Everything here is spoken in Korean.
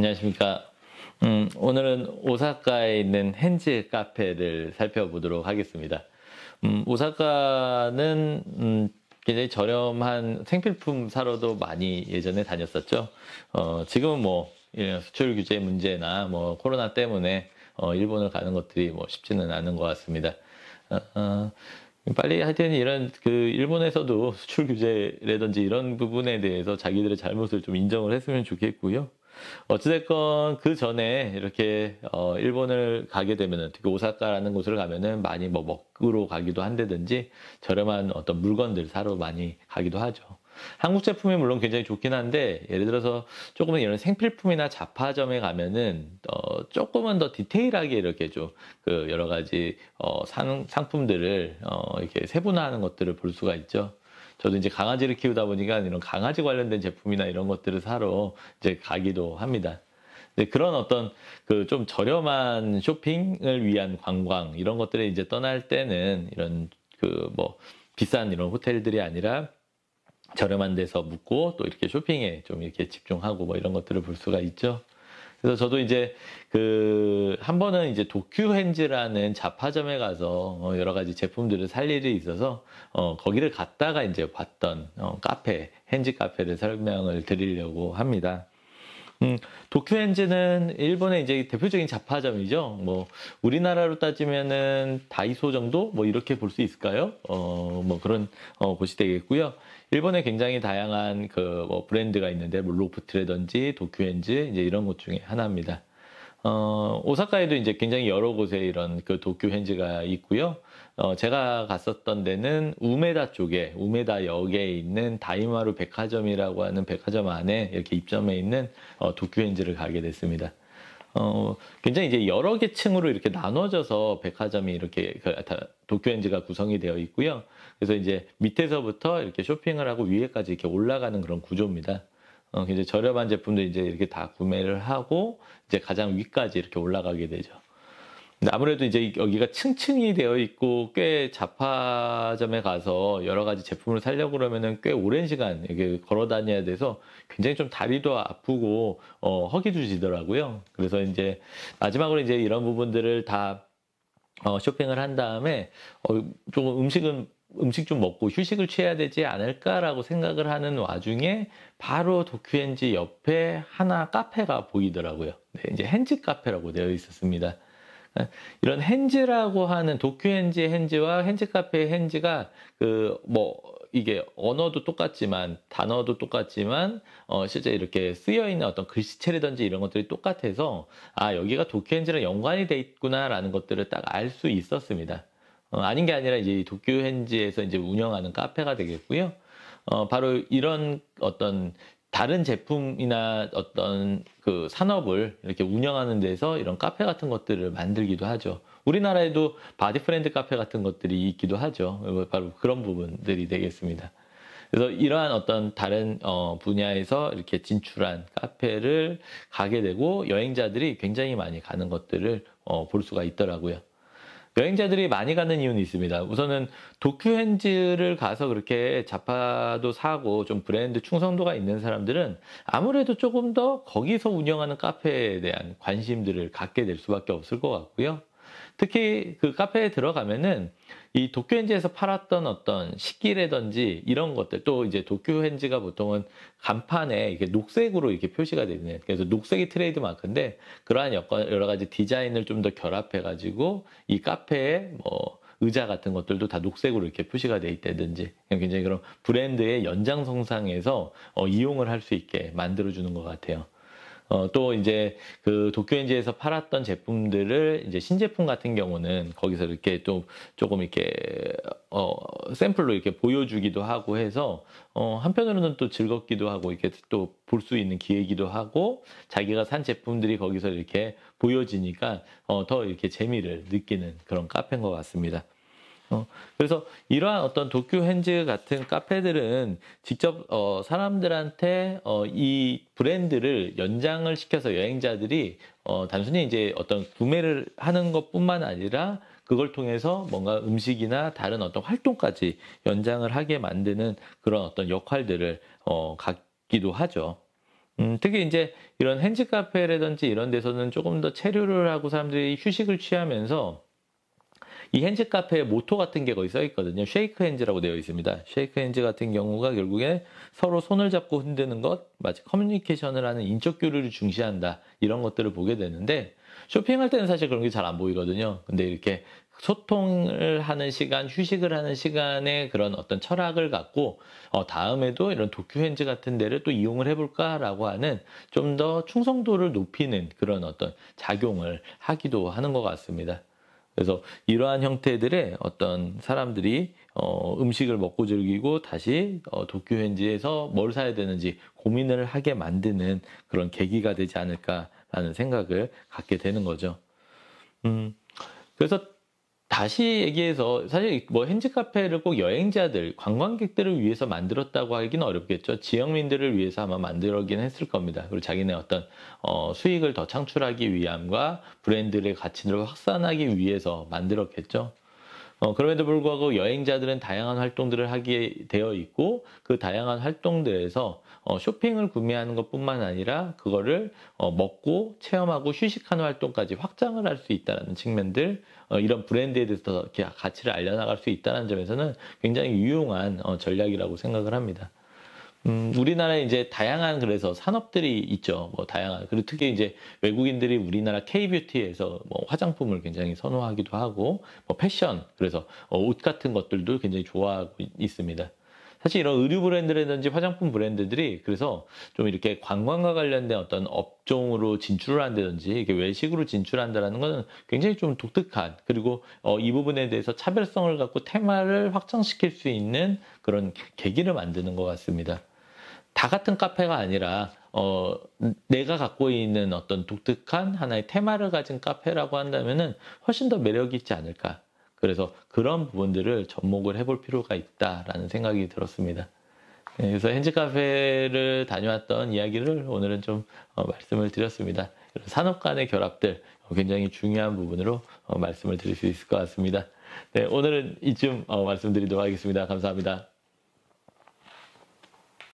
안녕하십니까. 오늘은 오사카에 있는 헨즈 카페를 살펴보도록 하겠습니다. 오사카는 굉장히 저렴한 생필품 사러도 많이 예전에 다녔었죠. 지금은 뭐 이런 수출 규제 문제나 뭐 코로나 때문에 일본을 가는 것들이 뭐 쉽지는 않은 것 같습니다. 어, 어, 빨리 하여튼 이런 그 일본에서도 수출 규제라든지 이런 부분에 대해서 자기들의 잘못을 좀 인정을 했으면 좋겠고요. 어찌됐건 그 전에 이렇게 일본을 가게 되면은 특히 오사카라는 곳을 가면은 많이 뭐 먹으러 가기도 한다든지 저렴한 어떤 물건들 사러 많이 가기도 하죠. 한국 제품이 물론 굉장히 좋긴 한데 예를 들어서 조금은 이런 생필품이나 잡화점에 가면은 조금은 더 디테일하게 이렇게 좀 그 여러 가지 상품들을 이렇게 세분화하는 것들을 볼 수가 있죠. 저도 이제 강아지를 키우다 보니까 이런 강아지 관련된 제품이나 이런 것들을 사러 이제 가기도 합니다. 근데 그런 어떤 그 좀 저렴한 쇼핑을 위한 관광 이런 것들에 이제 떠날 때는 이런 그 뭐 비싼 이런 호텔들이 아니라 저렴한 데서 묵고 또 이렇게 쇼핑에 좀 이렇게 집중하고 뭐 이런 것들을 볼 수가 있죠. 그래서 저도 이제 그 한 번은 이제 도쿄헨즈라는 잡화점에 가서 여러 가지 제품들을 살 일이 있어서 거기를 갔다가 이제 봤던 카페 헨즈 카페를 설명을 드리려고 합니다. 도쿄엔지는 일본의 이제 대표적인 잡화점이죠. 뭐 우리나라로 따지면은 다이소 정도 뭐 이렇게 볼 수 있을까요? 뭐 그런 곳이 되겠고요. 일본에 굉장히 다양한 그 뭐 브랜드가 있는데 뭐 로프트라든지 도쿄엔지 이제 이런 곳 중에 하나입니다. 오사카에도 이제 굉장히 여러 곳에 이런 그 도쿄 현지가 있고요. 제가 갔었던 데는 우메다 쪽에, 우메다 역에 있는 다이마루 백화점이라고 하는 백화점 안에 이렇게 입점해 있는 도쿄 현지를 가게 됐습니다. 굉장히 이제 여러 개 층으로 이렇게 나눠져서 백화점이 이렇게 도쿄 현지가 구성이 되어 있고요. 그래서 이제 밑에서부터 이렇게 쇼핑을 하고 위에까지 이렇게 올라가는 그런 구조입니다. 굉장히 저렴한 제품들 이제 이렇게 다 구매를 하고 이제 가장 위까지 이렇게 올라가게 되죠. 근데 아무래도 이제 여기가 층층이 되어 있고 꽤 잡화점에 가서 여러 가지 제품을 사려고 그러면은 꽤 오랜 시간 이렇게 걸어 다녀야 돼서 굉장히 좀 다리도 아프고 허기지더라고요. 그래서 이제 마지막으로 이제 이런 부분들을 다 쇼핑을 한 다음에 조금 음식 좀 먹고 휴식을 취해야 되지 않을까라고 생각을 하는 와중에 바로 도쿄엔지 옆에 하나 카페가 보이더라고요. 네, 이제 헨즈 카페라고 되어 있었습니다. 이런 헨즈라고 하는 도쿄엔지 헨즈와 헨즈 카페의 헨즈가 그 뭐 이게 언어도 똑같지만 단어도 똑같지만 실제 이렇게 쓰여 있는 어떤 글씨체라든지 이런 것들이 똑같아서 아 여기가 도쿄엔지랑 연관이 돼 있구나라는 것들을 딱 알 수 있었습니다. 아닌 게 아니라 이제 도쿄현지에서 이제 운영하는 카페가 되겠고요. 바로 이런 어떤 다른 제품이나 어떤 그 산업을 이렇게 운영하는 데서 이런 카페 같은 것들을 만들기도 하죠. 우리나라에도 바디프렌드 카페 같은 것들이 있기도 하죠. 바로 그런 부분들이 되겠습니다. 그래서 이러한 어떤 다른 분야에서 이렇게 진출한 카페를 가게 되고 여행자들이 굉장히 많이 가는 것들을 볼 수가 있더라고요. 여행자들이 많이 가는 이유는 있습니다. 우선은 도쿄현지를 가서 그렇게 잡화도 사고 좀 브랜드 충성도가 있는 사람들은 아무래도 조금 더 거기서 운영하는 카페에 대한 관심들을 갖게 될 수밖에 없을 것 같고요. 특히 그 카페에 들어가면은 이 도쿄현지에서 팔았던 어떤 식기라든지 이런 것들 또 이제 도쿄현지가 보통은 간판에 이렇게 녹색으로 이렇게 표시가 되는 그래서 녹색이 트레이드 마크인데 그러한 여러 가지 디자인을 좀 더 결합해 가지고 이 카페에 뭐 의자 같은 것들도 다 녹색으로 이렇게 표시가 돼 있다든지 굉장히 그런 브랜드의 연장선상에서 이용을 할 수 있게 만들어주는 것 같아요. 또 이제 그 도쿄엔지에서 팔았던 제품들을 이제 신제품 같은 경우는 거기서 이렇게 또 조금 이렇게 샘플로 이렇게 보여주기도 하고 해서 한편으로는 또 즐겁기도 하고 이렇게 또 볼 수 있는 기회이기도 하고 자기가 산 제품들이 거기서 이렇게 보여지니까 더 이렇게 재미를 느끼는 그런 카페인 것 같습니다. 그래서 이러한 어떤 도쿄 헨즈 같은 카페들은 직접 사람들한테 이 브랜드를 연장을 시켜서 여행자들이 단순히 이제 어떤 구매를 하는 것뿐만 아니라 그걸 통해서 뭔가 음식이나 다른 어떤 활동까지 연장을 하게 만드는 그런 어떤 역할들을 갖기도 하죠. 특히 이제 이런 핸즈 카페라든지 이런 데서는 조금 더 체류를 하고 사람들이 휴식을 취하면서 이 핸즈 카페의 모토 같은 게 거기 써 있거든요. 쉐이크 핸즈라고 되어 있습니다. 쉐이크 핸즈 같은 경우가 결국에 서로 손을 잡고 흔드는 것, 마치 커뮤니케이션을 하는 인적 교류를 중시한다. 이런 것들을 보게 되는데 쇼핑할 때는 사실 그런 게 잘 안 보이거든요. 근데 이렇게 소통을 하는 시간, 휴식을 하는 시간에 그런 어떤 철학을 갖고 다음에도 이런 도쿄 핸즈 같은 데를 또 이용을 해볼까라고 하는 좀 더 충성도를 높이는 그런 어떤 작용을 하기도 하는 것 같습니다. 그래서 이러한 형태들의 어떤 사람들이 음식을 먹고 즐기고 다시 도쿄 현지에서 뭘 사야 되는지 고민을 하게 만드는 그런 계기가 되지 않을까라는 생각을 갖게 되는 거죠. 그래서 다시 얘기해서 사실 뭐 핸즈 카페를 꼭 여행자들, 관광객들을 위해서 만들었다고 하기는 어렵겠죠. 지역민들을 위해서 아마 만들긴 했을 겁니다. 그리고 자기네 어떤 수익을 더 창출하기 위함과 브랜드의 가치를 확산하기 위해서 만들었겠죠. 그럼에도 불구하고 여행자들은 다양한 활동들을 하게 되어 있고 그 다양한 활동들에서 쇼핑을 구매하는 것뿐만 아니라 그거를 먹고 체험하고 휴식하는 활동까지 확장을 할 수 있다는 측면들, 이런 브랜드에 대해서 이렇게 가치를 알려나갈 수 있다는 점에서는 굉장히 유용한 전략이라고 생각을 합니다. 우리나라에 이제 다양한 그래서 산업들이 있죠. 뭐 다양한. 그리고 특히 이제 외국인들이 우리나라 K-뷰티에서 뭐 화장품을 굉장히 선호하기도 하고, 뭐 패션, 그래서 옷 같은 것들도 굉장히 좋아하고 있습니다. 사실 이런 의류 브랜드라든지 화장품 브랜드들이 그래서 좀 이렇게 관광과 관련된 어떤 업종으로 진출을 한다든지 이렇게 외식으로 진출한다는 것은 굉장히 좀 독특한, 그리고 이 부분에 대해서 차별성을 갖고 테마를 확장시킬 수 있는 그런 계기를 만드는 것 같습니다. 다 같은 카페가 아니라 내가 갖고 있는 어떤 독특한 하나의 테마를 가진 카페라고 한다면은 훨씬 더 매력이 있지 않을까. 그래서 그런 부분들을 접목을 해볼 필요가 있다라는 생각이 들었습니다. 네, 그래서 핸즈 카페를 다녀왔던 이야기를 오늘은 좀 말씀을 드렸습니다. 산업 간의 결합들 굉장히 중요한 부분으로 말씀을 드릴 수 있을 것 같습니다. 네, 오늘은 이쯤 말씀드리도록 하겠습니다. 감사합니다.